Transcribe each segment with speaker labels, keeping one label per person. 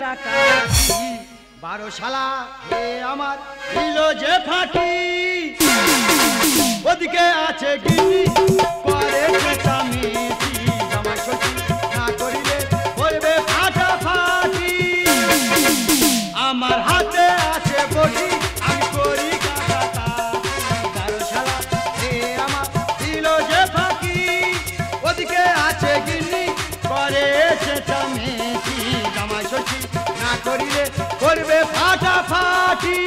Speaker 1: টাকা 12 শালা এ আমার দিল যে ফাঁকি ওদিকে আছে গিনি করে চেঁচামেচি জামাই ষষ্ঠী না করিলে করবে ফাটাফাটি আমার হাতে আছে বটি আমি করি কাটাকাটি 12 শালা এ আমার দিল যে ফাঁকি ওদিকে আছে গিনি করে চেঁচামেচি জামাই ষষ্ঠী না করিলে করবে ফাটাফাটি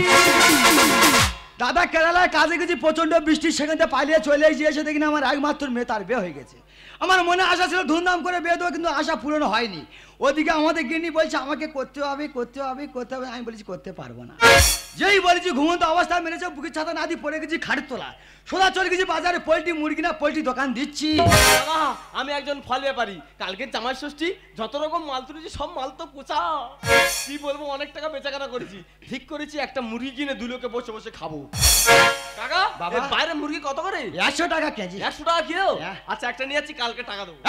Speaker 1: দাদা কেরালায় কাজে গেছি প্রচন্ড বৃষ্টি সেখানে পালিয়ে চলে এসে দেখি না আমার একমাত্র মেয়ে তার বিয়ে হয়ে গেছে আমার মনে আশা ছিল ধুমধাম করে বিয়ে দেবো কিন্তু আশা পূরণ হয়নি ওদিকে আমাদের গিন্নি বলছে আমাকে করতে হবে আমি বলেছি করতে পারবো না যেই বলেছি ঘুমন্ত অবস্থায় মেরেছে বুকের ছাতা না দিয়ে পড়ে গেছি খাটের তোলা সোজা চলে গেছি বাজারে পোল্ট্রি মুরগি না পোল্ট্রি দোকান দিচ্ছি
Speaker 2: আমি একজন ফল ব্যাপারী কালকে জামাই ষষ্ঠী যত রকম মাল তুলেছি সব মাল তো পোচা কি বলবো অনেক টাকা বেচাকেনা করেছি ঠিক করেছি একটা মুরগি কিনে দুলোকে বসে বসে খাবো কাকা বাবা বাইরে মুরগি কত করে 100
Speaker 1: টাকা কেজি
Speaker 2: 100 টাকা কিলো আচ্ছা একটা নিয়ে যাচ্ছি কালকে টাকা দেবো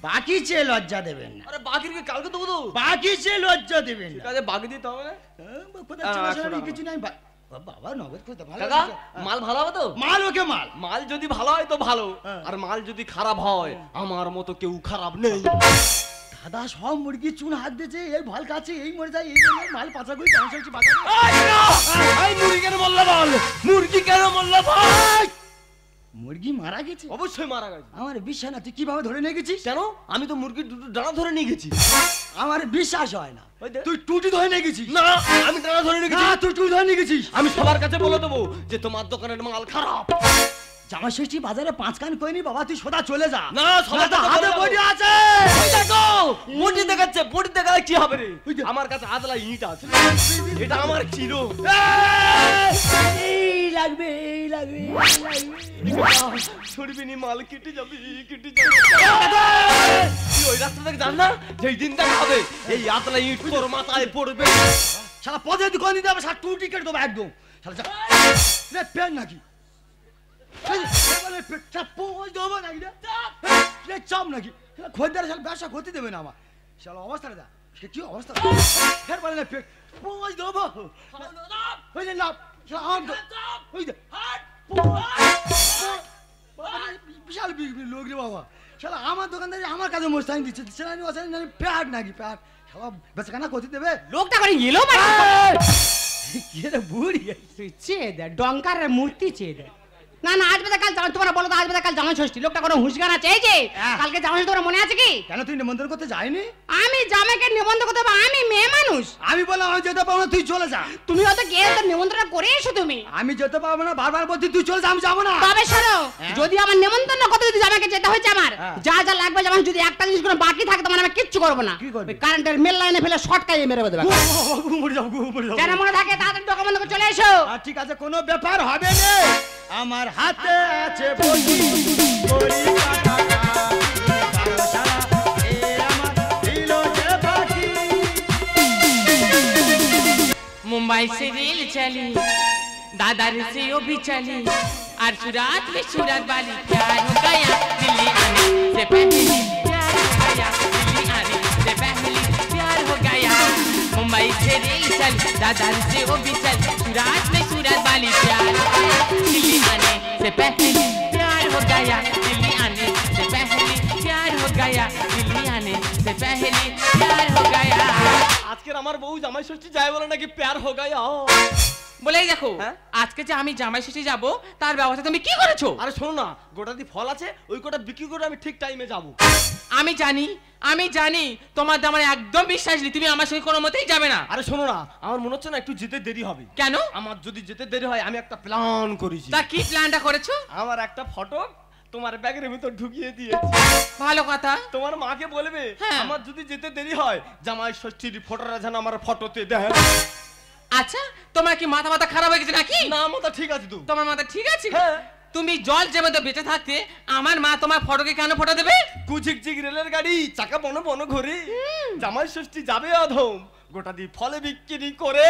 Speaker 1: বাকি চেয়ে লজ্জা দেবেন না
Speaker 2: আরে বাকি কালকে দেবো তো
Speaker 1: বাকি চেয়ে লজ্জা দেবেন
Speaker 2: ঠিক আছে বাকি দিতে হবে না
Speaker 1: কিছু নাই বাবা নগদ করতে ভালো
Speaker 2: কাকা মাল ভালো হবে তো
Speaker 1: মাল ওকে
Speaker 2: মাল যদি ভালো হয় তো ভালো আর মাল যদি খারাপ হয় আমার মতো কেউ খারাপ নেই
Speaker 1: দাদা সব মুরগি চুন হাত দিয়েছে এই ভাল কাছে এই মরে যায় এই জন্য মাল পাচা করে টেনশন হচ্ছে বাজারে
Speaker 2: এই মুরগি কেন বললা বল মুরগি কেন বললা ভাই
Speaker 1: মুরগি মারা গেছে
Speaker 2: অবশ্যই মারা গেছে
Speaker 1: আমার বিশ্বাস না তুই কিভাবে ধরে নিয়ে গেছিস
Speaker 2: কেন আমি তো মুরগির দুটো ডানা ধরে নিয়ে গেছি
Speaker 1: আমার বিশ্বাস হয় না তুই টুটি ধরে নিয়ে গেছিস
Speaker 2: না আমি ডানা ধরে নিয়ে গেছি
Speaker 1: না তুই টুটি ধরে নিয়ে গেছিস
Speaker 2: আমি সবার কাছে বলে দেবো যে তোমার দোকানের মাল খারাপ
Speaker 1: জামাই ষষ্ঠী বাজারে 5 কান কইনি বাবা তুই সোজা চলে যা
Speaker 2: না সবার
Speaker 1: হাতে বডি আছে
Speaker 2: দেখো বডি দেখাচ্ছে বডি দেখালে কি হবে রে আমার কাছে আদলা ইট আছে এটা আমার চিরো
Speaker 1: এই লাগবে
Speaker 2: ছড়বিনি মাল কেটে যাবে ওই রাস্তা থেকে জান না যেই দিন দেখা হবে এই আদলা ইট তোর মাথায় পড়বে
Speaker 1: শালা পদে তুই কোন দিতে হবে শালা টুটি কেটে দেবো একদম শালা রে পেন নাকি চাপ নাকি খোঁজদার শালা ব্যবসা করতে দেবে না আমার শালা অবস্থাটা দা সে কি অবস্থা ফের বলে না পেট পৌঁছ দেবো ওই যে না ওই যে বিশাল লোক রে বাবা শালা আমার দোকানদারি আমার কাছে মোস্তানি দিচ্ছে প্যাট নাকি প্যাট শালা বেচাকেনা করতে দেবে
Speaker 3: লোকটা করে এলো
Speaker 1: কি রে বুড়ি
Speaker 3: তুই চেয়ে দে ডঙ্কারের মূর্তি চেয়ে দে না না আজ বাদে কাল তোমরা বলো তো আজ বাদে কাল জামাই ষষ্ঠী লোকটা কোনো হুঁশগানা চেয়েছে কালকে জামাই ষষ্ঠী তোমরা মনে আছে কি
Speaker 1: কেন তুই নিমন্ত্রণ করতে যাইনি
Speaker 3: আমি জামাইকে নিমন্ত্রণ করতে পারবো আমি মেয়ে মানুষ
Speaker 1: আমি বললাম আমি যেতে পারবো না তুই চলে যা
Speaker 3: তুমি হয়তো গিয়ে তো নিমন্ত্রণ করে এসো তুমি
Speaker 1: আমি যেতে পারবো না বারবার বলছি তুই চলে যা আমি যাবো না
Speaker 3: তবে শোনো যদি আমার নিমন্ত্রণ করতে যদি জামাইকে যেতে হয়েছে আমার যা যা লাগবে জামাই যদি একটা জিনিস কোনো বাকি থাকে তোমার আমি কিচ্ছু করবো না কারেন্টের মেল লাইনে ফেলে শর্ট কাইয়ে মেরে দেবে যেন মনে থাকে তাড়াতাড়ি ডকুমেন্ট করে চলে এসো
Speaker 1: ঠিক আছে কোনো ব্যাপার হবে না আমার হাতে আছে বডি করি
Speaker 3: मुंबई से रेल चली दादर से वो भी चली और सूरत में सूरत वाली प्यार हो गया दिल्ली आने से पहले प्यार हो गया दिल्ली आने से पहले प्यार हो गया मुंबई से रेल चली दादर से वो भी चली सूरत में सूरत वाली प्यार हो गया दिल्ली आने से पहले प्यार हो गया दिल्ली आने से पहले प्यार हो गया दिल्ली आने से पहले प्यार हो गया
Speaker 2: আজকের আমার বউ জামাই ষষ্ঠী যায় বলে নাকি প্যার হো গায়া
Speaker 3: বলেই দেখো আজকে যে আমি জামাই ষষ্ঠী যাব তার ব্যবস্থা তুমি কি করেছো
Speaker 2: আরে শোনো না গোটাদি ফল আছে ওই কোটা বিক্রি করে আমি ঠিক টাইমে যাব
Speaker 3: আমি জানি তোমার আমার একদম বিশ্বাস নেই তুমি আমার সঙ্গে কোনো মতেই যাবে না
Speaker 2: আরে শোনো না আমার মনে হচ্ছে না একটু যেতে দেরি হবে
Speaker 3: কেন
Speaker 2: আমার যদি যেতে দেরি হয় আমি একটা প্ল্যান করেছি
Speaker 3: তা কি প্ল্যানটা করেছো
Speaker 2: আমার একটা ফটো তোমার ব্যাগের ভিতর ঢুকিয়ে দিয়েছি
Speaker 3: ভালো কথা
Speaker 2: তোমার মাকে বলবে আমার যদি যেতে দেরি হয় জামাই ষষ্ঠীর ফটোটা যেন আমার ফটোতে দেয়
Speaker 3: আচ্ছা তোমার কি মাথা খারাপ হয়ে গেছে নাকি
Speaker 2: না মাথা ঠিক আছে তো
Speaker 3: তোমার মাথা ঠিক আছে তুমি জল জেমে বেঁচে থাকতে আমার মা তোমার ফটোকে কেন ফটো দেবে
Speaker 2: কুচিকচিক রেলের গাড়ি চাকা বন বন ঘুরে জামাই ষষ্ঠী যাবে অধম গোটা দি ফলে বিক্রি করে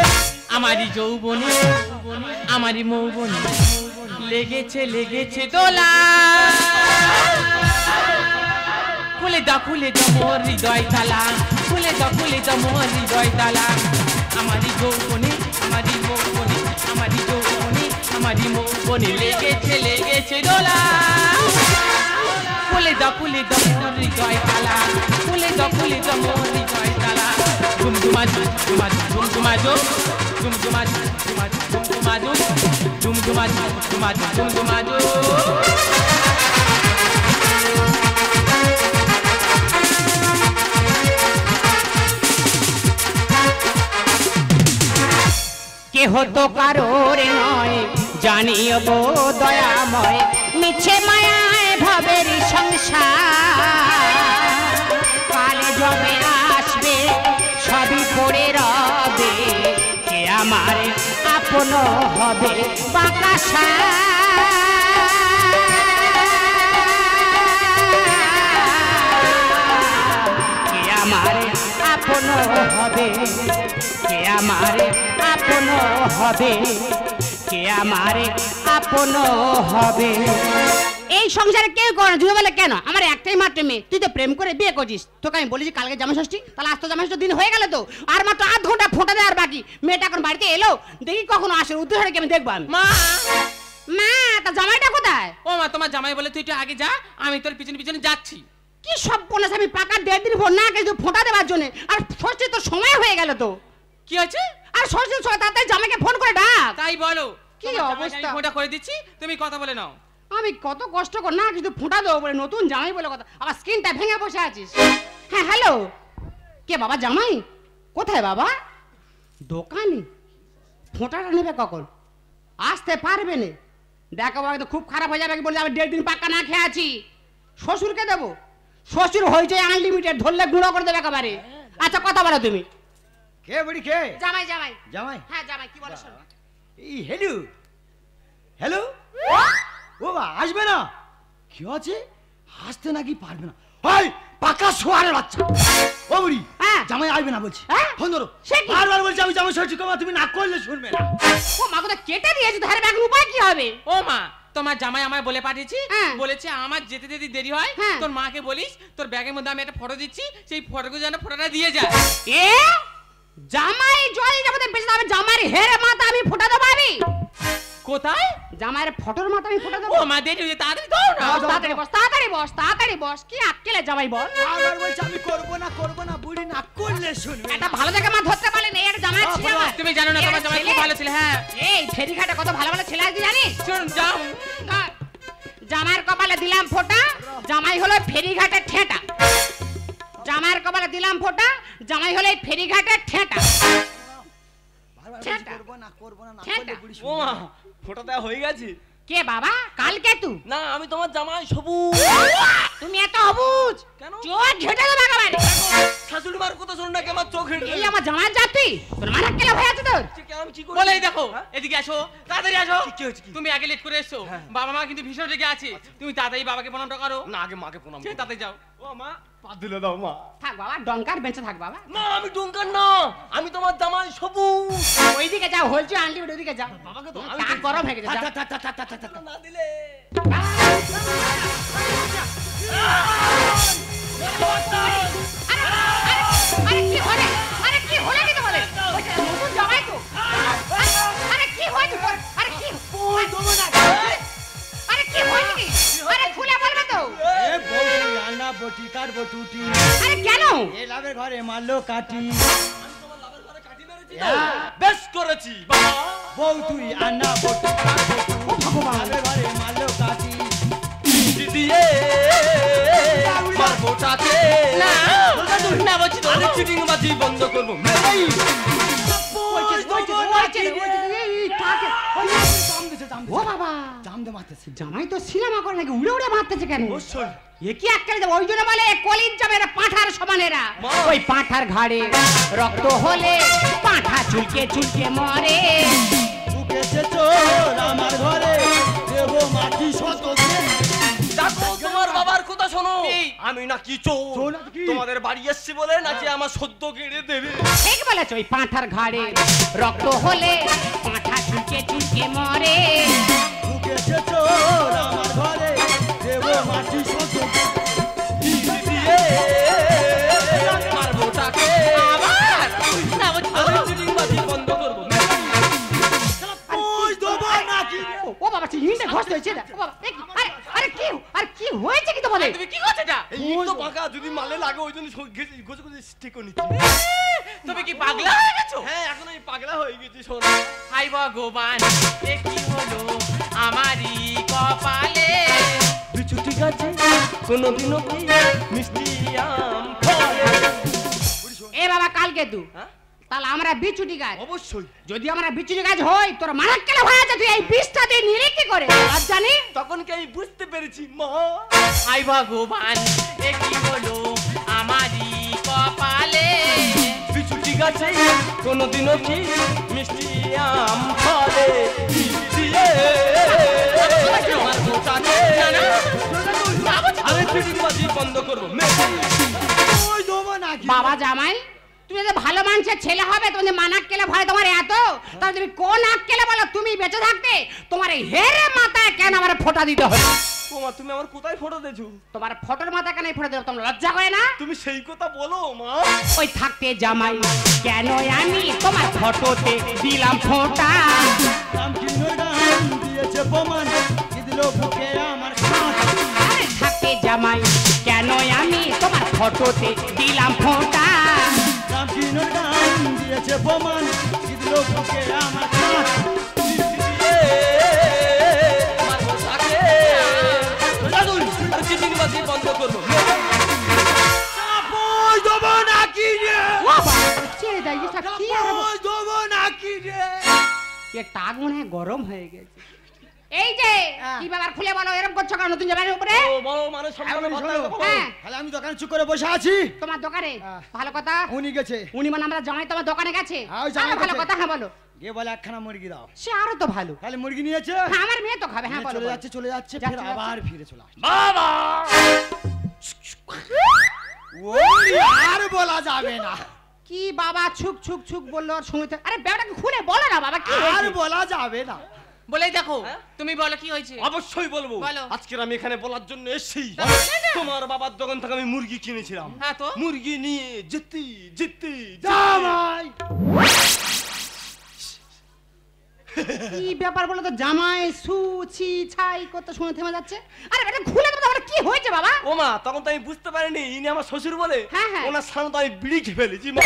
Speaker 3: আমারই যৌবনে আমারই মৌবনে লেগেছে দোলা খুলে দাও মোর হৃদয় তালা খুলে দাও মোর হৃদয় তালা আমারি যৌবনে আমারি মৌবনে আমারি যৌবনে আমারি মৌবনে লেগেছে দোলা খুলে দাও মোর হৃদয় তালা খুলে দাও মোর হৃদয় তালা ঝুমঝুমা ঝুমঝুমা ঝুমঝুমা ঝুমঝুমা ঝুমঝুমা ঝুমঝুমা ঝুমঝুমা কেহ তো কারোর নয় জানিও গো দয়াময় মিছে মায়ায় ভবের সংসার কালে যবে আসবে সবই পড়ে রবে কে আমার আপন হবে বাঁকা কে আমার আপন হবে কে আমার আপন হবে কে আমারে আপন হবে এই সংসারে কেউ করে জুড়ে বলে কেন আমার একটাই মাত্র মেয়ে তুই তো প্রেম করে বিয়ে করছিস তোকে আমি বলেছি কালকে জামাই ষষ্ঠী তাহলে আজ তো জামাই ষষ্ঠী দিন হয়ে গেল তো আর মাত্র 8 ঘন্টা ফোঁটা দেওয়ার বাকি মেয়েটা এখন বাড়িতে এলো দেখি কখনো আসে উদ্দেশ্যে আমি দেখবো আমি মা তা জামাইটা কোথায় ও মা তোমার জামাই বলে তুই একটু আগে যা আমি তোর পিছনে পিছনে যাচ্ছি কি সব বলেছ আমি পাকা 1.5 দিন ফোন না কিছু ফোঁটা দেওয়ার জন্য আর ষষ্ঠী তো সময় হয়ে গেল তো কি হয়েছে আর ষষ্ঠীর সময় তাড়াতাড়ি জামাইকে ফোন করে ডাক তাই বলো কি অবস্থা ফোঁটা করে দিচ্ছি তুমি কথা বলে নাও আমি কত কষ্ট কর না কিছু ফোঁটা দেবো বলে নতুন জামাই বলে কথা আবার স্ক্রিনটা ভেঙে বসে আছিস হ্যাঁ হ্যালো কে বাবা জামাই কোথায় বাবা দোকানে ফোঁটাটা নেবে কখন আসতে পারবে না দেখো বাবা তো খুব খারাপ হয়ে যাবে বলে আমি 1.5 দিন পাক্কা না খেয়ে আছি শ্বশুরকে দেবো শ্বশুর হয়েছে আনলিমিটেড ধরলে গুঁড়ো করে দেবে একেবারে আচ্ছা কথা বলো তুমি
Speaker 1: কে বুড়ি কে
Speaker 3: জামাই জামাই
Speaker 1: জামাই
Speaker 3: হ্যাঁ জামাই কি বলো শোনো
Speaker 1: এই হ্যালো হ্যালো ও বা আসবে না কি আছে আসতে নাকি পারবে না ওই পাকা সোয়ারের বাচ্চা ও বুড়ি জামাই আসবে না বলছি ফোন ধরো বারবার বলছি আমি জামাই ষষ্ঠী করবো তুমি না করলে শুনবে না
Speaker 3: ও মা কোথা কেটে দিয়েছে ধারে ব্যাগ উপায় কি হবে ও মা তোমার জামাই আমায় বলে পাঠিয়েছি বলেছে আমার যেতে যেতে দেরি হয় তোর মাকে বলিস তোর ব্যাগের মধ্যে আমি একটা ফটো দিচ্ছি সেই ফটোকে যেন ফটোটা দিয়ে যায় এ জামাই জয় যাবে বেঁচে যাবে জামাইয়ের হেরে মাথা আমি ফোটা দেবো আমি কোথায় জামাইয়ের ফটোর মাথা আমি ফোটা দেবো ও মা দেরি হয়ে তাড়াতাড়ি দাও না তাড়াতাড়ি বস কি আক্কেলে জামাই বল
Speaker 1: বারবার বলছি আমি করব না বুড়ি না করলে শুনবে
Speaker 3: এটা ভালো জায়গা মা ধরতে পারলে না এর জামাই ছিল আমার তুমি জানো না তোমার জামাই খুব ভালো ছিল হ্যাঁ এই ফেরিঘাটে কত ভালো ভালো ছেলে আছে জানিস শুন যাও জামাইয়ের কপালে দিলাম ফোঁটা জামাই হলো ফেরিঘাটের ঠেটা জামাইয়ের কপালে দিলাম ফোঁটা জামাই হলো ফেরিঘাটের ঠেটা
Speaker 2: করবো না করলে বুড়ি ও মা ফোঁটা দেওয়া হয়ে গেছে
Speaker 3: কে বাবা কালকে তুই
Speaker 2: না আমি তোমার জামাই সবুজ
Speaker 3: তুমি এত অবুজ
Speaker 2: কেন
Speaker 3: চোখ ঘেটে দেবো একেবারে
Speaker 2: শাশুড়ি মার কথা শোন না কে আমার চোখ ঘেটে
Speaker 3: এই আমার জামাই জাতি তোর মাথা কেলা হয়ে আছে তোর
Speaker 2: আমি কি করি
Speaker 3: বলেই দেখো এদিকে আসো তাড়াতাড়ি আসো তুমি আগে লেট করে এসছো বাবা মা কিন্তু ভীষণ রেগে আছে তুমি তাড়াতাড়ি বাবাকে প্রণামটা করো
Speaker 2: না আগে মাকে প্রণাম করো
Speaker 3: তাড়াতাড়ি যাও
Speaker 2: ও মা পা দিলে দাও মা
Speaker 3: থাক বাবা ডঙ্কার বেঁচে থাক বাবা
Speaker 2: না আমি ডঙ্কার না আমি তোমার জামাই সবুজ
Speaker 3: ওইদিকে যাও হলছে আনলি ওইদিকে যাও
Speaker 2: বাবাকে তো
Speaker 3: আমি গরম হয়ে গেছে
Speaker 2: না দিলে
Speaker 3: আরে কি হলে কি তো বলে নতুন জামাই তো আরে কি হয়েছে আরে কি বল দেবো না আরে কি হয়েছে কি আরে খুলে বলবে তো
Speaker 1: এ বউ আনা বটি কার বটুটি
Speaker 3: আরে কেন
Speaker 1: এ লাভের ঘরে মারলো কাটি
Speaker 2: আমি তোমার লাভের ঘরে কাটি মেরেছি তো বেশ করেছি বাবা
Speaker 1: বউ তুই আনা বটি কার বটু
Speaker 3: ও ভগবান
Speaker 1: লাভের ঘরে মারলো কাটি
Speaker 2: দিদিয়ে মারবোটাকে
Speaker 3: না বলছি তো
Speaker 2: আমি চিটিং বাজি বন্ধ করবো
Speaker 3: ও বাবা
Speaker 1: জামদে মারতেছে
Speaker 3: জামাই তো সিনেমা করে নাকি উড়ে উড়ে মারতেছে কেন
Speaker 2: অবশ্যই
Speaker 3: এ কি একটা ওই জন্য বলে কলির যাবে পাঁঠার সমানেরা ওই পাঁঠার ঘাড়ে রক্ত হলে পাঁঠা চুলকে চুলকে মরে
Speaker 1: ঢুকেছে চোর আমার ঘরে দেব মাটি শত
Speaker 2: দেখো তোমার বাবার কথা শোনো আমি নাকি চোর
Speaker 1: চোর নাকি কি?
Speaker 2: তোমাদের বাড়ি এসছি বলে নাকি আমার সদ্য গেড়ে দেবে
Speaker 3: ঠিক বলেছ ওই পাঁঠার ঘাড়ে রক্ত হলে পাঁঠা চুলকে চুলকে মরে
Speaker 1: ঢুকেছে চোর আমার ঘরে দেব মাটি শত
Speaker 2: দিদিয়ে মারবোটাকে গোছে গোছে স্টিকও নিচ্ছি।
Speaker 3: তুমি কি পাগলা হয়ে গেছো?
Speaker 2: হ্যাঁ এখন আমি পাগলা হয়ে গেছি সোনা।
Speaker 3: হাই ভগবান এ কি হলো আমারই কপালে?
Speaker 2: বিছুটি গাছে কোনোদিনও কি মিষ্টি আম ফলে।
Speaker 4: এ বাবা কালকে তু
Speaker 2: হ্যাঁ?
Speaker 4: তাহলে আমরা বিচুটি গাছ,
Speaker 2: অবশ্যই।
Speaker 4: যদি আমরা বিচুটি গাছ হই তোর মারা কেলে হয়ে আছে, তুই এই বিষটা দিয়ে নিলি কি করে আজ জানি?
Speaker 2: তখন কি আমি বুঝতে পেরেছি মা।
Speaker 3: হাই ভগবান এ কি হলো আমারই কপালে?
Speaker 2: বিছুটি গাছে কোনোদিনও কি মিষ্টি আম ফলে। আমার গোটাতে আমি চিটিংবাজি বন্ধ করবো।
Speaker 1: ওই দেবো নাকি
Speaker 4: বাবা জামাই তুমি যদি ভালো মানুষের ছেলে হবে, তুমি যে মানাক কেলে ভয় তোমার এত, তাহলে তুমি কোন আক কেলে বলো তুমি বেঁচে থাকতে তোমার এই হেরে মাথায় কেন আমার ফোঁটা দিতে হবে?
Speaker 2: ও মা তুমি আমার কোথায় ফটো দিয়েছো?
Speaker 4: তোমার ফটোর মাথায় কেন ফোঁটা দেবো? তোমার লজ্জা করে না?
Speaker 2: তুমি সেই কথা বলো মা।
Speaker 4: ওই থাকতে জামাই কেন আমি তোমার ফটোতে দিলাম ফোঁটা?
Speaker 1: রামকৃষ্ণর গান দিয়েছে প্রমাণ, কি দিল বুকে আমার খাঁচ।
Speaker 4: আরে থাকতে জামাই কেন আমি তোমার ফটোতে দিলাম ফোঁটা?
Speaker 1: রামকৃষ্ণর গান দিয়েছে প্রমাণ, কি দিল বুকে আমার খাঁচ।
Speaker 2: আমার গোটাতে আর চিটিংবাজি বন্ধ করবো।
Speaker 1: ওই দেবো নাকি রে
Speaker 4: ও বাবা, ছেড়ে দাও, এটা কি আর হবে?
Speaker 1: ওই দেবো নাকি রে।
Speaker 4: এর টাক মনে হয় গরম হয়ে গেছে। এই যে কি ব্যাপার খুলে বলো, এরকম করছো কেন নতুন জামাইয়ের উপরে?
Speaker 2: ও বড় মানে সম্মানে কথা বলো।
Speaker 4: হ্যাঁ
Speaker 1: তাহলে আমি দোকানে চুপ করে বসে আছি,
Speaker 4: তোমার দোকানে ভালো কথা।
Speaker 1: উনি গেছে
Speaker 4: উনি মানে আমরা জামাই তোমার দোকানে গেছে?
Speaker 1: হ্যাঁ, ওই জামাই
Speaker 4: হ্যাঁ, ভালো
Speaker 1: গেছে।
Speaker 4: কথা, হ্যাঁ বলো।
Speaker 1: গিয়ে বলে একখানা মুরগি দাও।
Speaker 4: সে আরো তো ভালো।
Speaker 1: তাহলে মুরগি নিয়েছে,
Speaker 4: হ্যাঁ আমার মেয়ে তো খাবে। হ্যাঁ বলো
Speaker 1: চলে
Speaker 4: বলো।
Speaker 1: যাচ্ছে চলে যাচ্ছে,
Speaker 4: যাচ্ছে,
Speaker 1: ফের
Speaker 4: যাচ্ছে।
Speaker 1: আবার ফিরে চলে আসছে।
Speaker 2: বাবা
Speaker 1: ওই আর বলা যাবে না,
Speaker 4: কি বাবা ছুক ছুক ছুক বললো আর শুনতে, আরে ব্যাপারটা খুলে বলো না বাবা কি
Speaker 1: আর
Speaker 4: হয়েছে?
Speaker 1: বলা যাবে না।
Speaker 3: বলে দেখো
Speaker 2: হ্যাঁ?
Speaker 3: তুমি বলো কি হয়েছে?
Speaker 2: অবশ্যই বলবো।
Speaker 3: বলো।
Speaker 2: আজকে আমি এখানে বলার জন্য এসেছি।
Speaker 3: বলো না।
Speaker 2: তোমার বাবার দোকান থেকে আমি মুরগি কিনেছিলাম।
Speaker 3: হ্যাঁ তো?
Speaker 2: মুরগি নিয়ে যেতে যেতে
Speaker 1: জামাই
Speaker 4: কি ব্যাপার বলো তো, জামাই সুছি ছাই কত শুনে থেমে যাচ্ছে। আরে ব্যাটা খুলে দাও বাবা, কি হয়েছে বাবা?
Speaker 2: ও মা তখন তো আমি বুঝতে পারিনি ইনি আমার শ্বশুর বলে।
Speaker 4: হ্যাঁ, হ্যাঁ।
Speaker 2: ওনার সামনে তো আমি বিড়ি খেয়ে ফেলেছি মা।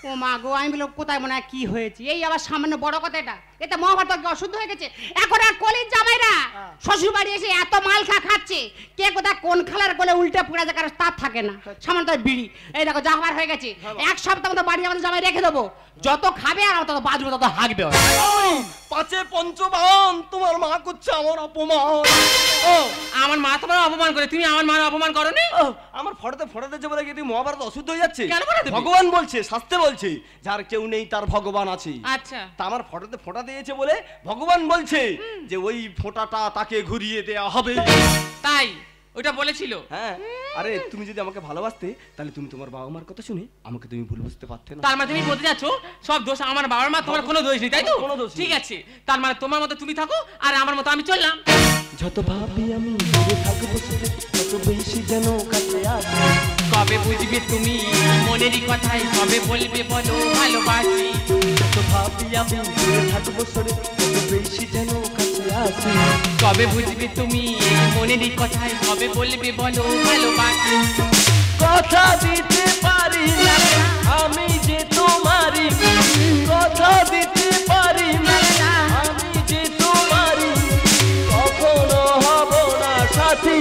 Speaker 4: ও মা গো, আমি বলো কোথায় মনে হয় কি হয়েছে, এই আবার সামান্য বড় কথা এটা, এটা মহাভারত কি অশুদ্ধ হয়ে গেছে? এখন আর কলির জামাইরা শ্বশুর বাড়ি এসে এত মাল খাচ্ছে, কে কোথায় কোন খালার কোলে উল্টে পুড়ে যায়, কারো তার থাকে না, সামান্য তার বিড়ি। এই দেখো যা হবার হয়ে গেছে, এক সপ্তাহ মতো বাড়ি আমাদের জামাই রেখে দেবো, যত খাবে আর তত বাজবে তত হাঁকবে।
Speaker 2: পাঁচে পঞ্চবান তোমার মা করছে আমার অপমান।
Speaker 3: ও আমার মা তোমার অপমান করে, তুমি আমার মার অপমান করনি?
Speaker 2: ও, আমার ফটোতে দিচ্ছে বলে কি মহাভারত অশুদ্ধ হয়ে যাচ্ছে?
Speaker 3: কেন বলে দেবে?
Speaker 2: ভগবান বলছে, শাস্ত্রে বলছে যার কেউ নেই তার ভগবান আছে।
Speaker 3: আচ্ছা
Speaker 2: তা আমার ফটোতে ফোঁটা দিয়েছে বলে ভগবান বলছে যে ওই ফোঁটাটা তাকে ঘুরিয়ে দেয়া হবে।
Speaker 3: তাই ওটা বলেছিল?
Speaker 2: হ্যাঁ আরে তুমি যদি আমাকে ভালোবাসতে তাহলে তুমি তোমার বাবা মার কথা শুনে আমাকে তুমি ভুল বুঝতে পারতে না।
Speaker 3: তার মানে তুমি বলতে যাচ্ছ সব দোষ আমার বাবার মা, তোমার কোনো দোষ নেই তাই তো?
Speaker 2: কোনো দোষ নেই।
Speaker 3: ঠিক আছে, তার মানে তোমার মতো তুমি থাকো আর আমার মতো আমি চললাম।
Speaker 2: যত ভাবি আমি দূরে থাকবো তত বেশি যেন কাছে আসে।
Speaker 3: কবে বুঝবে তুমি মনেরই কথাই, কবে বলবে বলো ভালোবাসি?
Speaker 2: যত ভাবি আমি দূরে থাকবো সরে তত বেশি যেন কাছে আসে।
Speaker 3: কবে বুঝবে তুমি মনেরই কথাই, কবে বলবে বলো ভালোবাসি?
Speaker 2: কথা দিতে পারি না আমি যে তোমারই, কথা দিতে পারি না আমি যে তোমারই, কখনো হব না সাথী।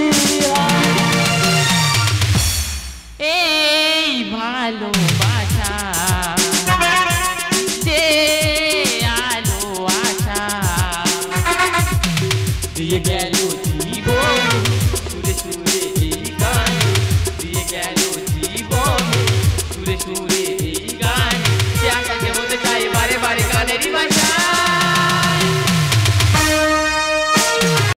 Speaker 3: এই ভালোবাসা যে আলো আশা দিয়ে গেল জীবন, সুরে সুরে এই গান দিয়ে গেল জীবন, সুরে সুরে